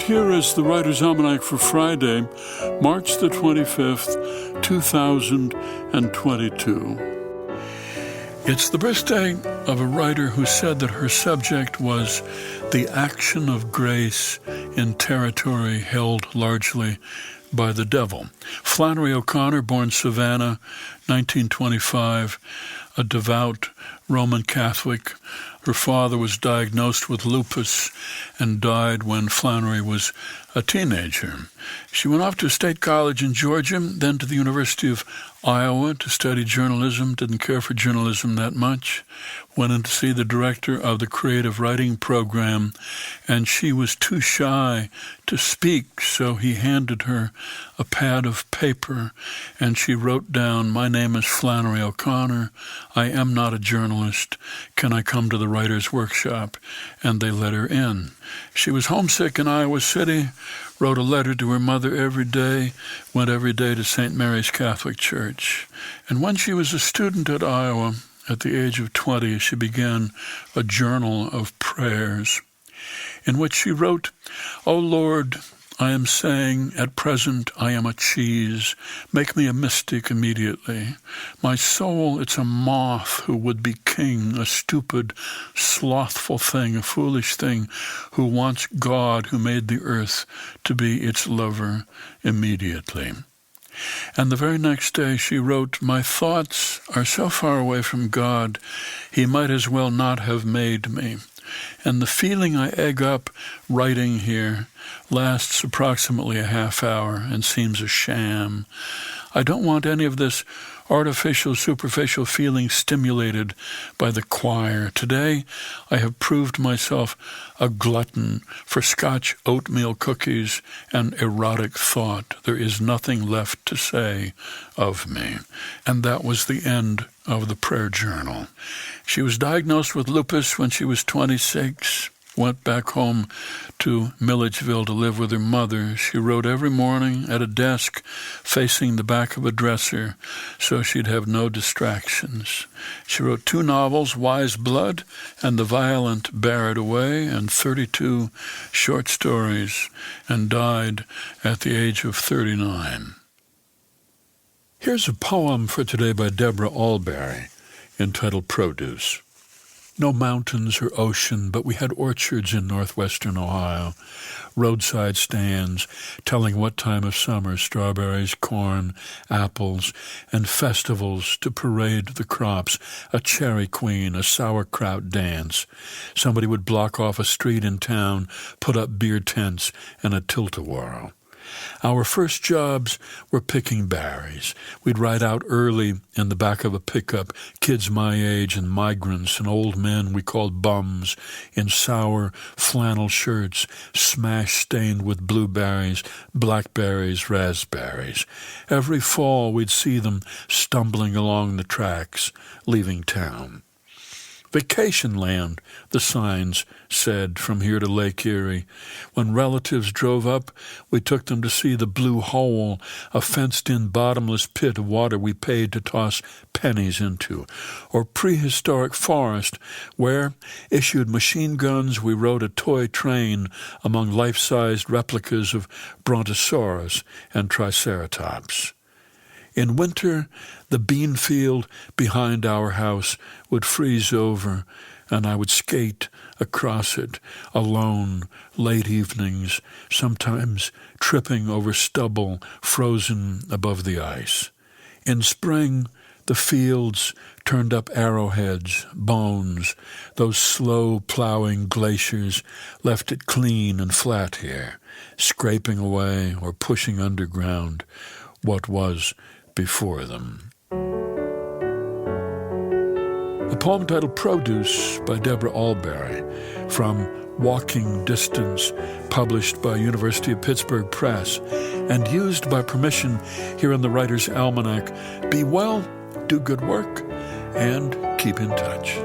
And here is the Writer's Almanac for Friday, March the 25th, 2022. It's the birthday of a writer who said that her subject was the action of grace in territory held largely by the devil. Flannery O'Connor, born Savannah, 1925, a devout Roman Catholic. Her father was diagnosed with lupus and died when Flannery was a teenager. She went off to State College in Georgia, then to the University of Iowa to study journalism, didn't care for journalism that much, went in to see the director of the creative writing program, and she was too shy to speak, so he handed her a pad of paper, and she wrote down, "My name is Flannery O'Connor. I am not a journalist. Can I come to the writer's workshop?" And they let her in. She was homesick in Iowa City, wrote a letter to her mother every day, went every day to St. Mary's Catholic Church. And when she was a student at Iowa, at the age of 20, she began a journal of prayers in which she wrote, "O Lord, I am saying, at present I am a cheese. Make me a mystic immediately. My soul, it's a moth who would be king, a stupid, slothful thing, a foolish thing, who wants God, who made the earth, to be its lover immediately." And the very next day she wrote, "My thoughts are so far away from God, he might as well not have made me. And the feeling I egg up writing here lasts approximately a half hour and seems a sham. I don't want any of this artificial, superficial feeling stimulated by the choir. Today I have proved myself a glutton for Scotch oatmeal cookies and erotic thought. There is nothing left to say of me." And that was the end of the prayer journal. She was diagnosed with lupus when she was 26. Went back home to Milledgeville to live with her mother. She wrote every morning at a desk facing the back of a dresser so she'd have no distractions. She wrote 2 novels, Wise Blood and The Violent Bear It Away, and 32 short stories, and died at the age of 39. Here's a poem for today by Deborah Alberry entitled Produce. No mountains or ocean, but we had orchards in northwestern Ohio, roadside stands telling what time of summer, strawberries, corn, apples, and festivals to parade the crops, a cherry queen, a sauerkraut dance. Somebody would block off a street in town, put up beer tents, and a tilt-a-whirl. Our first jobs were picking berries. We'd ride out early in the back of a pickup, kids my age and migrants and old men we called bums, in sour flannel shirts, smash-stained with blueberries, blackberries, raspberries. Every fall we'd see them stumbling along the tracks, leaving town. Vacation land, the signs said, from here to Lake Erie. When relatives drove up, we took them to see the Blue Hole, a fenced-in bottomless pit of water we paid to toss pennies into. Or prehistoric forest, where, issued machine guns, we rode a toy train among life-sized replicas of Brontosaurus and Triceratops. In winter, the bean field behind our house would freeze over, and I would skate across it alone late evenings, sometimes tripping over stubble frozen above the ice. In spring, the fields turned up arrowheads, bones. Those slow plowing glaciers left it clean and flat here, scraping away or pushing underground what was before them. A poem titled Produce by Deborah Alberry from Walking Distance, published by University of Pittsburgh Press and used by permission here in the Writer's Almanac. Be well, do good work, and keep in touch.